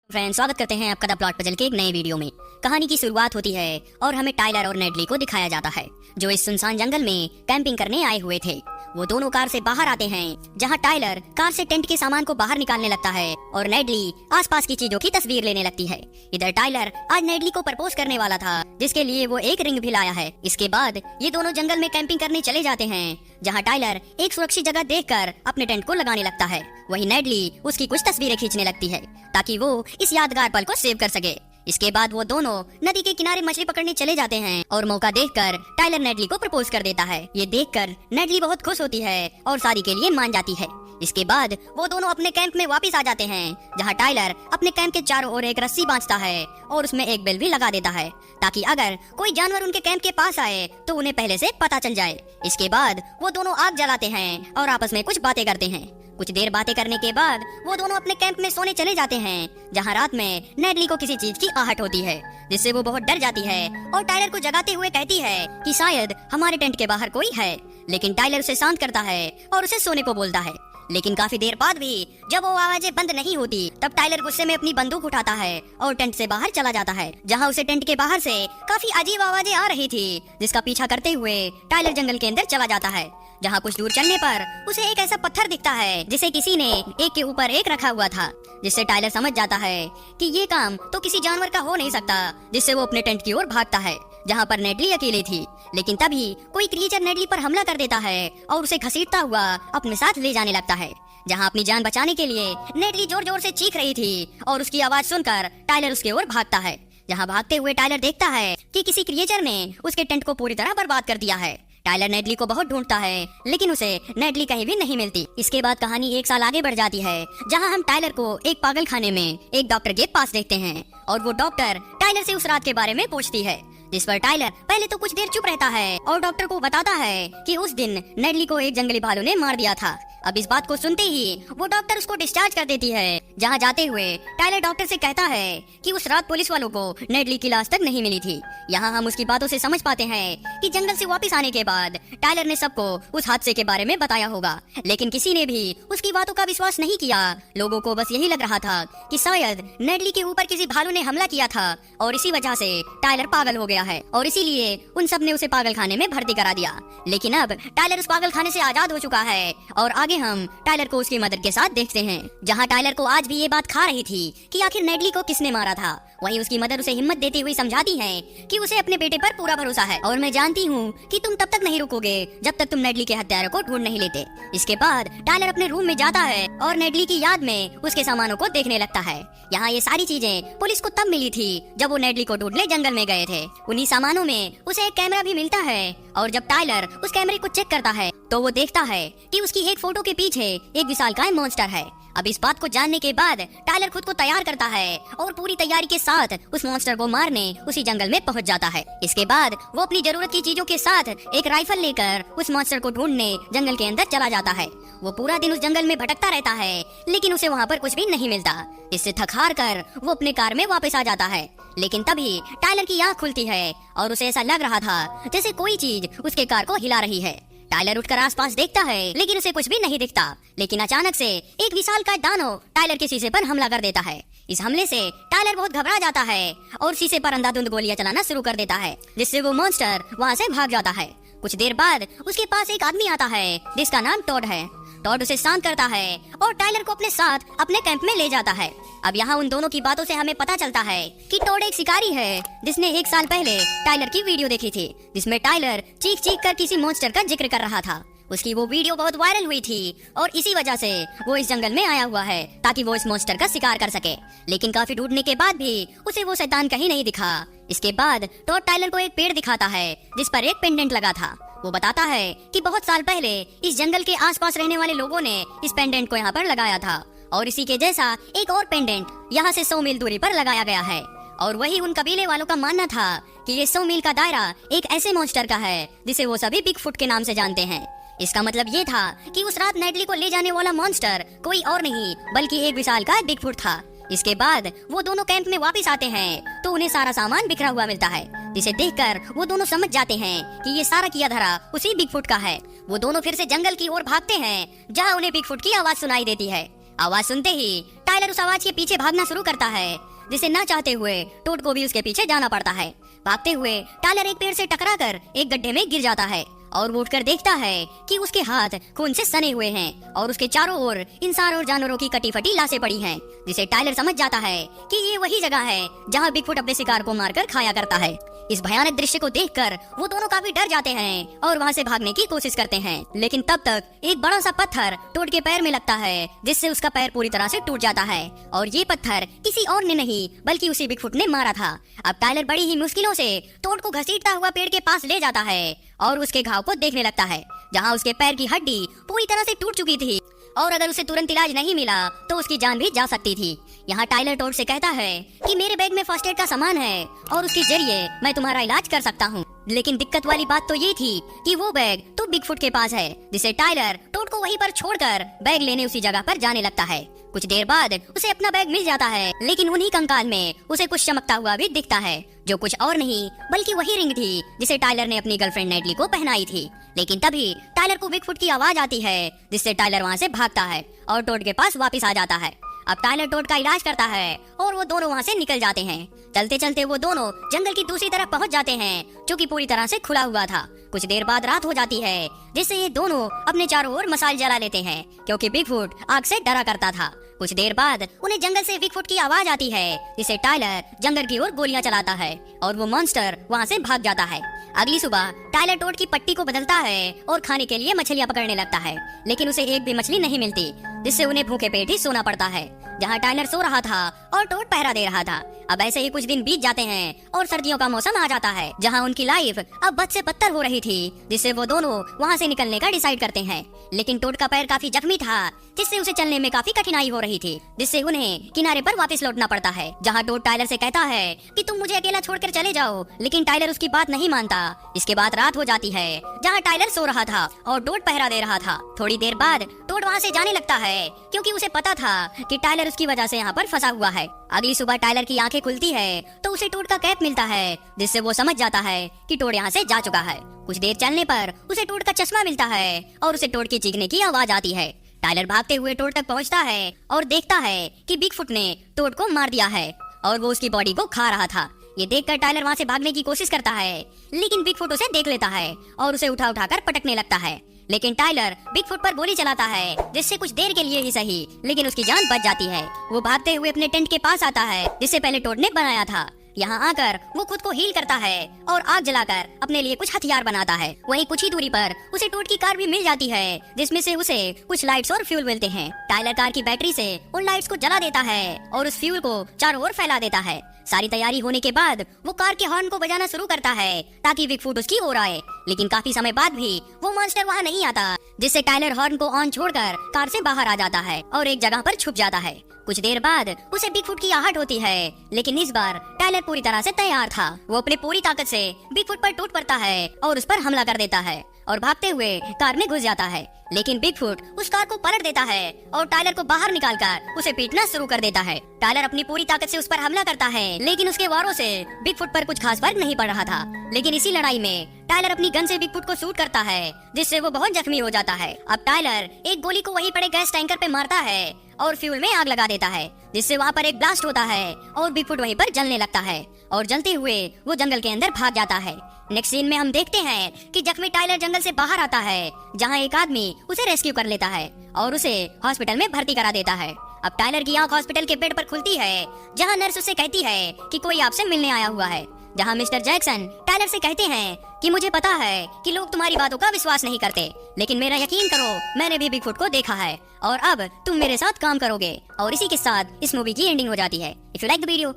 Friends, स्वागत करते हैं आपका द प्लॉट पजल के एक नए वीडियो में। कहानी की शुरुआत होती है और हमें टाइलर और नेडली को दिखाया जाता है जो इस सुनसान जंगल में कैंपिंग करने आए हुए थे। वो दोनों कार से बाहर आते हैं जहां टाइलर कार से टेंट के सामान को बाहर निकालने लगता है और नेडली आसपास की चीजों की तस्वीर लेने लगती है। इधर टाइलर आज नेडली को प्रपोज करने वाला था जिसके लिए वो एक रिंग भी लाया है। इसके बाद ये दोनों जंगल में कैंपिंग करने चले जाते हैं जहाँ टाइलर एक सुरक्षित जगह देखकर अपने टेंट को लगाने लगता है। वहीं नेडली उसकी कुछ तस्वीरें खींचने लगती है ताकि वो इस यादगार पल को सेव कर सके। इसके बाद वो दोनों नदी के किनारे मछली पकड़ने चले जाते हैं और मौका देखकर टाइलर नेडली को प्रपोज कर देता है। ये देखकर नेडली बहुत खुश होती है और शादी के लिए मान जाती है। इसके बाद वो दोनों अपने कैंप में वापस आ जाते हैं जहां टाइलर अपने कैंप के चारों ओर एक रस्सी बांधता है और उसमें एक बेल भी लगा देता है ताकि अगर कोई जानवर उनके कैंप के पास आए तो उन्हें पहले से पता चल जाए। इसके बाद वो दोनों आग जलाते हैं और आपस में कुछ बातें करते हैं। कुछ देर बातें करने के बाद वो दोनों अपने कैंप में सोने चले जाते हैं जहां रात में नेडली को किसी चीज की आहट होती है जिससे वो बहुत डर जाती है और टाइलर को जगाते हुए कहती है कि शायद हमारे टेंट के बाहर कोई है। लेकिन टाइलर उसे शांत करता है और उसे सोने को बोलता है। लेकिन काफी देर बाद भी जब वो आवाजें बंद नहीं होती तब टाइलर गुस्से में अपनी बंदूक उठाता है और टेंट से बाहर चला जाता है जहां उसे टेंट के बाहर से काफी अजीब आवाजें आ रही थी जिसका पीछा करते हुए टाइलर जंगल के अंदर चला जाता है जहाँ कुछ दूर चलने पर उसे एक ऐसा पत्थर दिखता है जिसे किसी ने एक के ऊपर एक रखा हुआ था जिससे टाइलर समझ जाता है कि ये काम तो किसी जानवर का हो नहीं सकता, जिससे वो अपने टेंट की ओर भागता है जहाँ पर नेडली अकेली थी। लेकिन तभी कोई क्रिएचर नेडली पर हमला कर देता है और उसे घसीटता हुआ अपने साथ ले जाने लगता है जहाँ अपनी जान बचाने के लिए नेडली जोर जोर से चीख रही थी और उसकी आवाज सुनकर टाइलर उसके ओर भागता है। जहाँ भागते हुए टाइलर देखता है कि किसी क्रिएचर ने उसके टेंट को पूरी तरह बर्बाद कर दिया है। टाइलर नेडली को बहुत ढूंढता है लेकिन उसे नेडली कहीं भी नहीं मिलती। इसके बाद कहानी एक साल आगे बढ़ जाती है जहां हम टाइलर को एक पागल खाने में एक डॉक्टर के पास देखते हैं और वो डॉक्टर टाइलर से उस रात के बारे में पूछती है जिस पर टाइलर पहले तो कुछ देर चुप रहता है और डॉक्टर को बताता है कि उस दिन नेडली को एक जंगली भालू ने मार दिया था। अब इस बात को सुनते ही वो डॉक्टर उसको डिस्चार्ज कर देती है। जहाँ जाते हुए टाइलर डॉक्टर से कहता है कि उस रात पुलिस वालों को नेडली की लाश तक नहीं मिली थी। यहाँ हम उसकी बातों से समझ पाते हैं कि जंगल से वापस आने के बाद टाइलर ने सबको उस हादसे के बारे में बताया होगा, लेकिन किसी ने भी उसकी बातों का विश्वास नहीं किया। लोगों को बस यही लग रहा था कि शायद नेडली के ऊपर किसी भालू ने हमला किया था और इसी वजह से टाइलर पागल हो गया है और इसीलिए उन सब ने उसे पागल खाने में भर्ती करा दिया। लेकिन अब टाइलर उस पागल खाने से आजाद हो चुका है और आगे हम टाइलर को उसकी मदद के साथ देखते हैं जहां टाइलर को आज भी ये बात खा रही थी कि आखिर नेडली को किसने मारा था। वहीं उसकी मदर उसे हिम्मत देती हुई समझाती है कि उसे अपने बेटे पर पूरा भरोसा है और मैं जानती हूँ कि तुम तब तक नहीं रुकोगे जब तक तुम नेडली के हत्यारों को ढूंढ नहीं लेते। इसके बाद टाइलर अपने रूम में जाता है और नेडली की याद में उसके सामानों को देखने लगता है। यहाँ ये सारी चीजें पुलिस को तब मिली थी जब वो नेडली को ढूंढने जंगल में गए थे। उन्हीं सामानों में उसे एक कैमरा भी मिलता है और जब टाइलर उस कैमरे को चेक करता है तो वो देखता है कि उसकी एक फोटो के पीछे एक विशालकाय मॉन्स्टर है। अब इस बात को जानने के बाद टाइलर खुद को तैयार करता है और पूरी तैयारी के साथ उस मॉन्स्टर को मारने उसी जंगल में पहुंच जाता है। इसके बाद वो अपनी जरूरत की चीजों के साथ एक राइफल लेकर उस मॉन्स्टर को ढूंढने जंगल के अंदर चला जाता है। वो पूरा दिन उस जंगल में भटकता रहता है लेकिन उसे वहाँ पर कुछ भी नहीं मिलता। इससे थक हार कर वो अपने कार में वापस आ जाता है। लेकिन तभी टाइलर की आँख खुलती है और उसे ऐसा लग रहा था जैसे कोई चीज उसके कार को हिला रही है। टाइलर उठकर आसपास देखता है लेकिन उसे कुछ भी नहीं दिखता। लेकिन अचानक से एक विशालकाय दानव टाइलर के शीशे पर हमला कर देता है। इस हमले से टाइलर बहुत घबरा जाता है और शीशे पर अंधाधुंध गोलियां चलाना शुरू कर देता है जिससे वो मॉन्स्टर वहाँ से भाग जाता है। कुछ देर बाद उसके पास एक आदमी आता है जिसका नाम टॉड है। टॉड उसे शांत करता है और टाइलर को अपने साथ अपने कैंप में ले जाता है। अब यहाँ उन दोनों की बातों से हमें पता चलता है कि टॉड एक शिकारी है जिसने एक साल पहले टाइलर की वीडियो देखी थी जिसमें टाइलर चीख चीख कर किसी मॉन्स्टर का जिक्र कर रहा था। उसकी वो वीडियो बहुत वायरल हुई थी और इसी वजह से वो इस जंगल में आया हुआ है ताकि वो इस मॉन्स्टर का शिकार कर सके। लेकिन काफी ढूंढने के बाद भी उसे वो शैतान कहीं नहीं दिखा। इसके बाद टॉड टाइलर को एक पेड़ दिखाता है जिस पर एक पेंडेंट लगा था। वो बताता है कि बहुत साल पहले इस जंगल के आसपास रहने वाले लोगों ने इस पेंडेंट को यहाँ पर लगाया था और इसी के जैसा एक और पेंडेंट यहाँ से 100 मील दूरी पर लगाया गया है और वही उन कबीले वालों का मानना था कि ये 100 मील का दायरा एक ऐसे मॉन्स्टर का है जिसे वो सभी बिग फुट के नाम से जानते हैं। इसका मतलब ये था कि उस रात नेडली को ले जाने वाला मॉन्स्टर कोई और नहीं बल्कि एक विशालकाय बिग फुट था। इसके बाद वो दोनों कैंप में वापस आते हैं तो उन्हें सारा सामान बिखरा हुआ मिलता है जिसे देखकर वो दोनों समझ जाते हैं कि ये सारा किया धरा उसी बिगफुट का है। वो दोनों फिर से जंगल की ओर भागते हैं जहाँ उन्हें बिगफुट की आवाज सुनाई देती है। आवाज सुनते ही टाइलर उस आवाज के पीछे भागना शुरू करता है, जिसे ना चाहते हुए टोड को भी उसके पीछे जाना पड़ता है। भागते हुए टाइलर एक पेड़ से टकराकर एक गड्ढे में गिर जाता है और वो उठकर देखता है कि उसके हाथ खून से सने हुए हैं और उसके चारों ओर इंसान और जानवरों की कटी फटी लाशें पड़ी हैं, जिसे टाइलर समझ जाता है कि ये वही जगह है जहाँ बिगफुट अपने शिकार को मारकर खाया करता है। इस भयानक दृश्य को देखकर वो दोनों काफी डर जाते हैं और वहाँ से भागने की कोशिश करते हैं, लेकिन तब तक एक बड़ा सा पत्थर टोड के पैर में लगता है, जिससे उसका पैर पूरी तरह से टूट जाता है। और ये पत्थर किसी और ने नहीं बल्कि उसी बिगफुट ने मारा था। अब टाइलर बड़ी ही मुश्किलों से टोड को घसीटता हुआ पेड़ के पास ले जाता है और उसके घाव को देखने लगता है, जहाँ उसके पैर की हड्डी पूरी तरह से टूट चुकी थी और अगर उसे तुरंत इलाज नहीं मिला तो उसकी जान भी जा सकती थी। यहाँ टाइलर टोड से कहता है कि मेरे बैग में फर्स्ट एड का सामान है और उसके जरिए मैं तुम्हारा इलाज कर सकता हूँ। लेकिन दिक्कत वाली बात तो ये थी कि वो बैग तो बिगफुट के पास है, जिसे टाइलर टोड को वहीं पर छोड़कर बैग लेने उसी जगह पर जाने लगता है। कुछ देर बाद उसे अपना बैग मिल जाता है, लेकिन उन्हीं कंकाल में उसे कुछ चमकता हुआ भी दिखता है, जो कुछ और नहीं बल्कि वही रिंग थी जिसे टाइलर ने अपनी गर्लफ्रेंड नेडली को पहनाई थी। लेकिन तभी टाइलर को बिगफुट की आवाज आती है, जिससे टाइलर वहाँ से भागता है और टोड के पास वापस आ जाता है। अब टाइलर टोड का इलाज करता है और वो दोनों वहाँ से निकल जाते हैं। चलते चलते वो दोनों जंगल की दूसरी तरफ पहुँच जाते हैं, जो कि पूरी तरह से खुला हुआ था। कुछ देर बाद रात हो जाती है, जिससे ये दोनों अपने चारों ओर मसाल जला लेते हैं, क्योंकि बिगफुट आग से डरा करता था। कुछ देर बाद उन्हें जंगल से बिगफुट की आवाज आती है, जिसे टाइलर जंगल की ओर गोलियां चलाता है और वो मॉन्स्टर वहाँ से भाग जाता है। अगली सुबह टाइलर टोड की पट्टी को बदलता है और खाने के लिए मछलियां पकड़ने लगता है, लेकिन उसे एक भी मछली नहीं मिलती, जिससे उन्हें भूखे पेट ही सोना पड़ता है। जहाँ टाइलर सो रहा था और टोड पहरा दे रहा था। अब ऐसे ही कुछ दिन बीत जाते हैं और सर्दियों का मौसम आ जाता है, जहाँ उनकी लाइफ अब बद से बदतर हो रही थी, जिससे वो दोनों वहाँ से निकलने का डिसाइड करते हैं। लेकिन टोड का पैर काफी जख्मी था, जिससे उसे चलने में काफी कठिनाई हो रही थी, जिससे उन्हें किनारे पर वापस लौटना पड़ता है। जहाँ टोड टाइलर से कहता है कि तुम मुझे अकेला छोड़कर चले जाओ, लेकिन टाइलर उसकी बात नहीं मानता। इसके बाद रात हो जाती है, जहाँ टाइलर सो रहा था और टोड पहरा दे रहा था। थोड़ी देर बाद टोड वहाँ से जाने लगता है, क्योंकि उसे पता था कि टाइलर उसकी वजह से यहाँ पर फंसा हुआ है। अगली सुबह टाइलर की आंखें खुलती है तो उसे टोड का कैप मिलता है, जिससे वो समझ जाता है कि टोड यहाँ से जा चुका है। कुछ देर चलने पर उसे टोड का चश्मा मिलता है और उसे टोड के चीखने की आवाज आती है। टाइलर भागते हुए टोड तक पहुँचता है और देखता है कि बिगफुट ने टोड को मार दिया है और वो उसकी बॉडी को खा रहा था। ये देखकर टाइलर वहाँ से भागने की कोशिश करता है, लेकिन बिगफुट उसे देख लेता है और उसे उठा उठाकर पटकने लगता है। लेकिन टाइलर बिगफुट पर गोली चलाता है, जिससे कुछ देर के लिए ही सही लेकिन उसकी जान बच जाती है। वो भागते हुए अपने टेंट के पास आता है, जिसे पहले टोड ने बनाया था। यहाँ आकर वो खुद को हील करता है और आग जलाकर अपने लिए कुछ हथियार बनाता है। वहीं कुछ ही दूरी पर उसे टोड की कार भी मिल जाती है, जिसमें से उसे कुछ लाइट्स और फ्यूल मिलते हैं। टाइलर कार की बैटरी से उन लाइट्स को जला देता है और उस फ्यूल को चारों ओर फैला देता है। सारी तैयारी होने के बाद वो कार के हॉर्न को बजाना शुरू करता है ताकि बिगफुट उसकी ओर आए, लेकिन काफी समय बाद भी वो मॉन्स्टर वहाँ नहीं आता, जिससे टाइलर हॉर्न को ऑन छोड़कर कार से बाहर आ जाता है और एक जगह पर छुप जाता है। कुछ देर बाद उसे बिगफुट की आहट होती है, लेकिन इस बार टाइलर पूरी तरह से तैयार था। वो अपनी पूरी ताकत से बिगफुट पर टूट पड़ता है और उस पर हमला कर देता है और भागते हुए कार में घुस जाता है। लेकिन बिगफुट उस कार को पलट देता है और टाइलर को बाहर निकालकर उसे पीटना शुरू कर देता है। टाइलर अपनी पूरी ताकत से उस पर हमला करता है, लेकिन उसके वारों से बिगफुट पर कुछ खास फर्क नहीं पड़ रहा था। लेकिन इसी लड़ाई में टाइलर अपनी गन से बिगफुट को शूट करता है, जिससे वो बहुत जख्मी हो जाता है। अब टाइलर एक गोली को वहीं पड़े गैस टैंकर पे मारता है और फ्यूल में आग लगा देता है, जिससे वहाँ पर एक ब्लास्ट होता है और बिगफुट वहीं पर जलने लगता है और जलते हुए वो जंगल के अंदर भाग जाता है। नेक्स्ट सीन में हम देखते हैं कि जख्मी टाइलर जंगल से बाहर आता है, जहाँ एक आदमी उसे रेस्क्यू कर लेता है और उसे हॉस्पिटल में भर्ती करा देता है। अब टाइलर की आंख हॉस्पिटल के बेड पर खुलती है, जहाँ नर्स उसे कहती है कि कोई आपसे मिलने आया हुआ है। जहाँ मिस्टर जैक्सन टाइलर से कहते हैं कि मुझे पता है कि लोग तुम्हारी बातों का विश्वास नहीं करते, लेकिन मेरा यकीन करो, मैंने भी बिगफुट को देखा है और अब तुम मेरे साथ काम करोगे। और इसी के साथ इस मूवी की एंडिंग हो जाती है। If you like the video